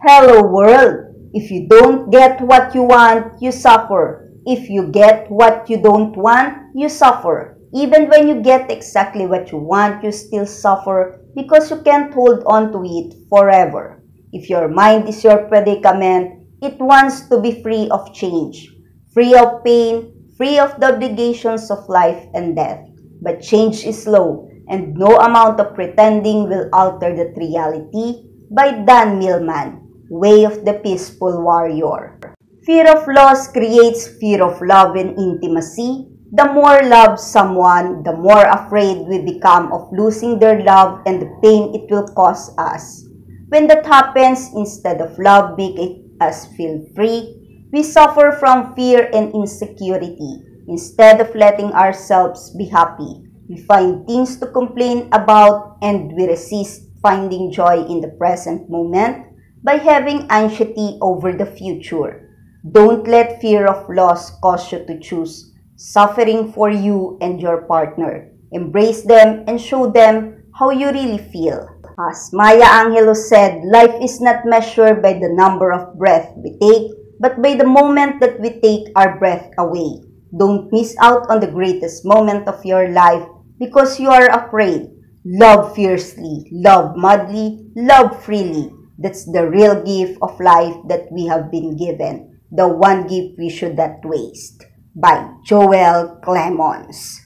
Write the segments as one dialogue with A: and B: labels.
A: Hello world! If you don't get what you want, you suffer. If you get what you don't want, you suffer. Even when you get exactly what you want, you still suffer because you can't hold on to it forever. If your mind is your predicament, it wants to be free of change, free of pain, free of the obligations of life and death. But change is slow, and no amount of pretending will alter that reality. By Dan Millman, Way of the Peaceful Warrior. Fear of loss creates fear of love and intimacy. The more love someone, the more afraid we become of losing their love and the pain it will cause us. When that happens, instead of love making us feel free, we suffer from fear and insecurity. Instead of letting ourselves be happy, we find things to complain about and we resist finding joy in the present moment by having anxiety over the future. Don't let fear of loss cause you to choose suffering for you and your partner. Embrace them and show them how you really feel. As Maya Angelou said, life is not measured by the number of breaths we take, but by the moment that we take our breath away. Don't miss out on the greatest moment of your life because you are afraid. Love fiercely, love madly, love freely. That's the real gift of life that we have been given. The one gift we should not waste. By Joel Clemons.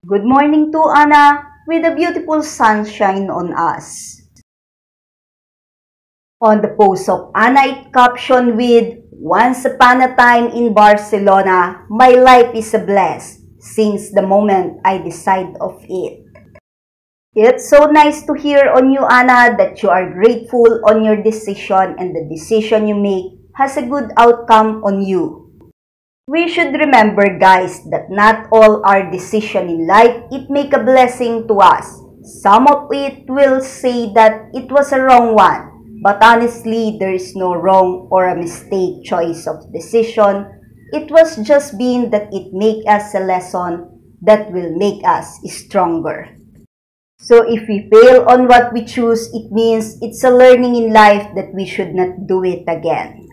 A: Good morning to Anna with a beautiful sunshine on us. On the post of Anna, it captioned with, "Once upon a time in Barcelona, my life is a bless since the moment I decide of it." It's so nice to hear on you, Anna, that you are grateful on your decision and the decision you make has a good outcome on you. We should remember, guys, that not all our decision in life, it make a blessing to us. Some of it will say that it was a wrong one, but honestly, there is no wrong or a mistake choice of decision. It was just being that it make us a lesson that will make us stronger. So if we fail on what we choose, it means it's a learning in life that we should not do it again.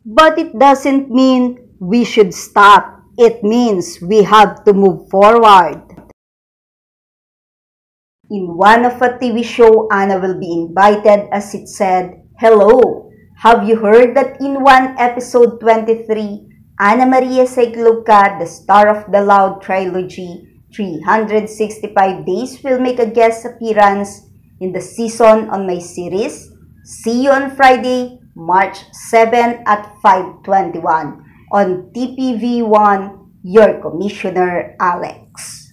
A: But it doesn't mean we should stop. It means we have to move forward. In one of a TV show, Anna will be invited as it said, "Hello, have you heard that in one episode 23, Ana Maria Saicluca, the star of the Loud trilogy, 365 Days, will make a guest appearance in the season on my series? See you on Friday, March 7 at 5:21 on TPV1, your Commissioner Alex."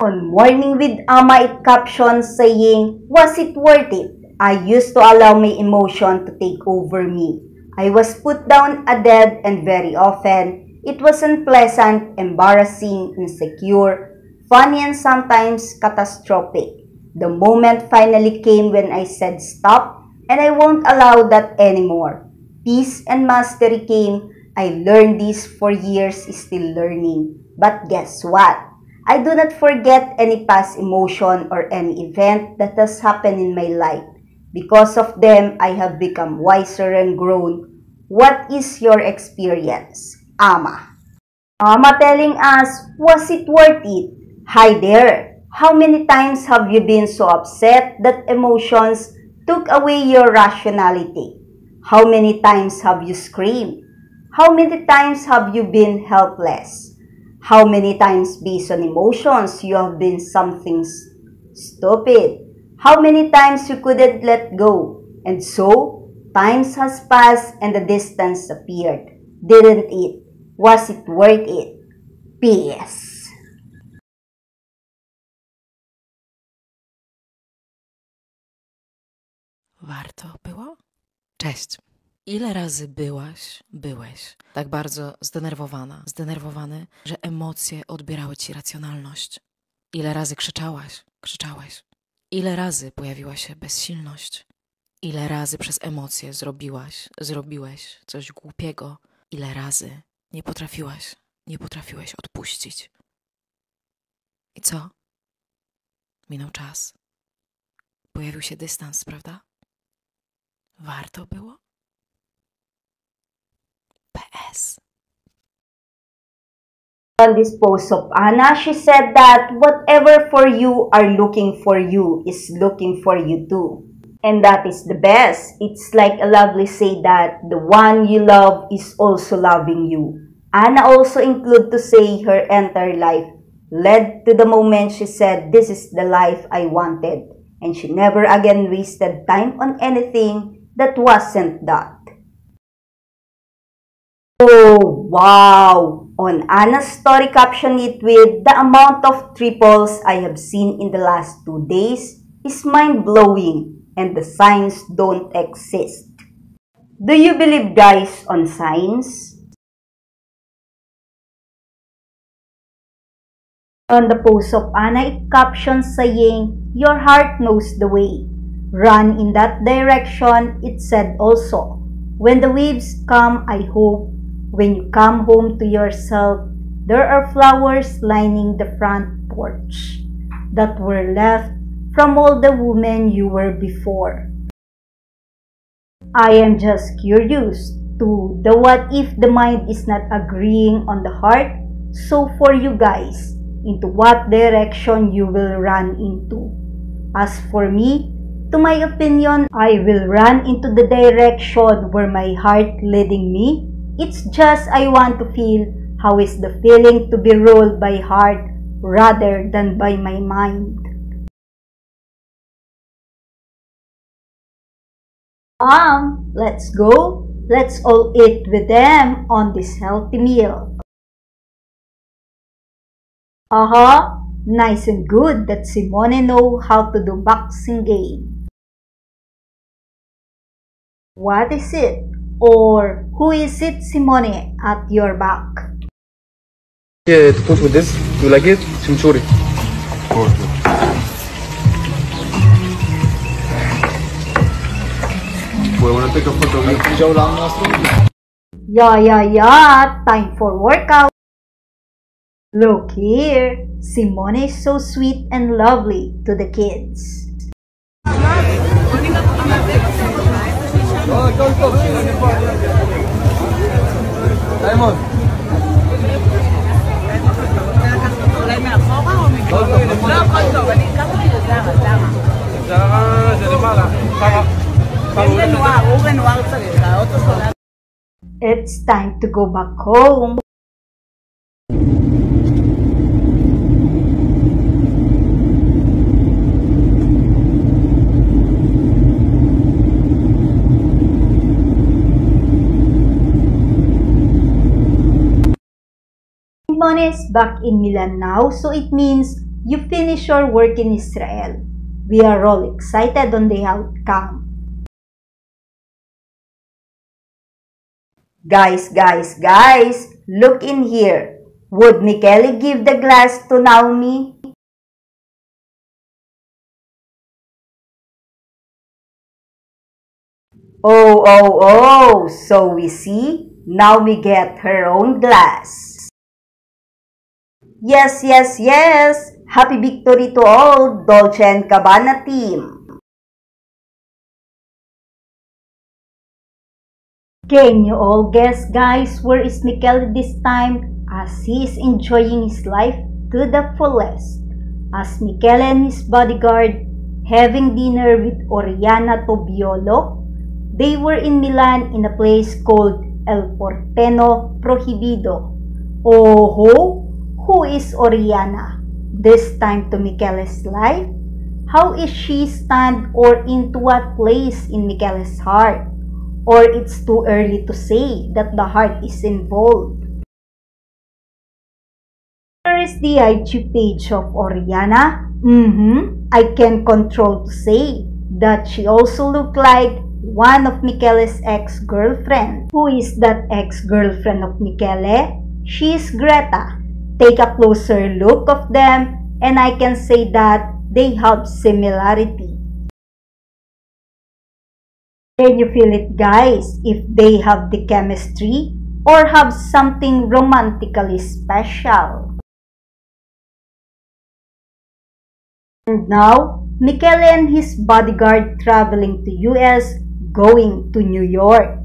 A: On Morning with Ama, it captions saying, "Was it worth it? I used to allow my emotion to take over me. I was put down a dead and very often it was unpleasant, embarrassing, insecure, funny and sometimes catastrophic. The moment finally came when I said stop and I won't allow that anymore. Peace and mastery came. I learned this for years, still learning. But guess what? I do not forget any past emotion or any event that has happened in my life. Because of them, I have become wiser and grown. What is your experience?" Ama. Ama telling us, was it worth it? Hi there. How many times have you been so upset that emotions took away your rationality? How many times have you screamed? How many times have you been helpless? How many times based on emotions you have been something stupid? How many times you couldn't let go? And so, times has passed and the distance appeared. Didn't it? Was it worth it? P.S.
B: Warto było? Cześć. Ile razy byłeś tak bardzo zdenerwowany, że emocje odbierały ci racjonalność? Ile razy krzyczałeś? Ile razy pojawiła się bezsilność? Ile razy przez emocje zrobiłeś coś głupiego? Ile razy nie potrafiłeś odpuścić? I co? Minął czas. Pojawił się dystans, prawda? Warto było? PS.
A: On this post of Anna, she said that whatever for you are looking for you is looking for you too. And that is the best. It's like a lovely say that the one you love is also loving you. Anna also included to say her entire life led to the moment she said, "This is the life I wanted." And she never again wasted time on anything that wasn't that. Oh, wow! On Anna's story caption it with, "The amount of triples I have seen in the last 2 days is mind-blowing and the signs don't exist." Do you believe, guys, on signs? On the post of Anna, it captions saying, "Your heart knows the way. Run in that direction," it said also. "When the waves come, I hope, when you come home to yourself, there are flowers lining the front porch that were left from all the women you were before." I am just curious to the what if the mind is not agreeing on the heart. So for you guys, into what direction you will run into? As for me, to my opinion, I will run into the direction where my heart leading me. It's just I want to feel how is the feeling to be ruled by heart rather than by my mind. Let's go. Let's all eat with them on this healthy meal. Nice and good that Simone know how to do boxing game. What is it? Or who is it, Simone, at your back?
C: To cook with this, you like it? Chimichurri. Wanna take a photo of
A: Yeah, time for workout. Look here, Simone is so sweet and lovely to the kids.
C: Diamond.
A: It's time to go back home. Simone is back in Milan now, so it means you finish your work in Israel. We are all excited on the outcome. Guys, look in here. Would Michele give the glass to Naomi? Oh, so we see, Naomi get her own glass. Yes. Happy victory to all Dolce & Gabbana team. Can you all guess, guys, where is Michele this time as he is enjoying his life to the fullest? As Michele and his bodyguard having dinner with Oriana Tobiolo, they were in Milan in a place called El Porteno Prohibido. Oh, who is Oriana? This time to Michele's life? How is she stand or into what place in Michele's heart? Or it's too early to say that the heart is involved? Here is the IG page of Oriana. I can control to say that she also looked like one of Michele's ex-girlfriend. Who is that ex-girlfriend of Michele? She is Greta. Take a closer look of them and I can say that they have similarity. Can you feel it, guys, if they have the chemistry or have something romantically special? And now, Michele and his bodyguard traveling to US, going to New York.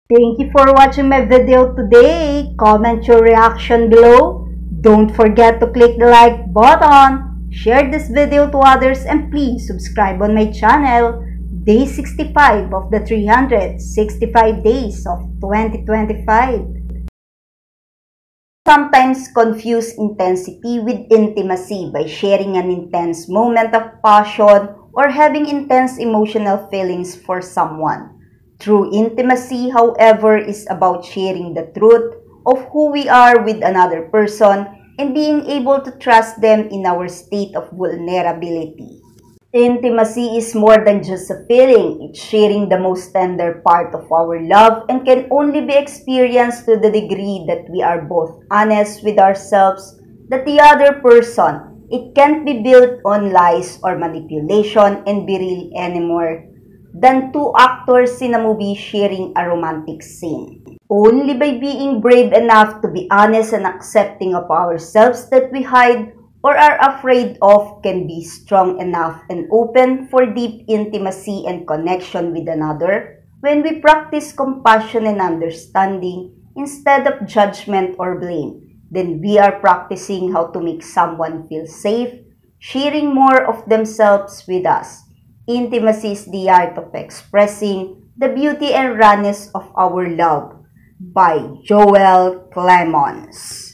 A: Thank you for watching my video today. Comment your reaction below. Don't forget to click the like button, share this video to others, and please subscribe on my channel. Day 65 of the 365 days of 2025. Sometimes confuse intensity with intimacy by sharing an intense moment of passion or having intense emotional feelings for someone. True intimacy, however, is about sharing the truth of who we are with another person and being able to trust them in our state of vulnerability. Intimacy is more than just a feeling. It's sharing the most tender part of our love and can only be experienced to the degree that we are both honest with ourselves, that the other person. It can't be built on lies or manipulation and be real anymore than two actors in a movie sharing a romantic scene. Only by being brave enough to be honest and accepting of ourselves that we hide or are afraid of can be strong enough and open for deep intimacy and connection with another. When we practice compassion and understanding instead of judgment or blame, then we are practicing how to make someone feel safe, sharing more of themselves with us. Intimacy is the art of expressing the beauty and rawness of our love, by Joel Clemons.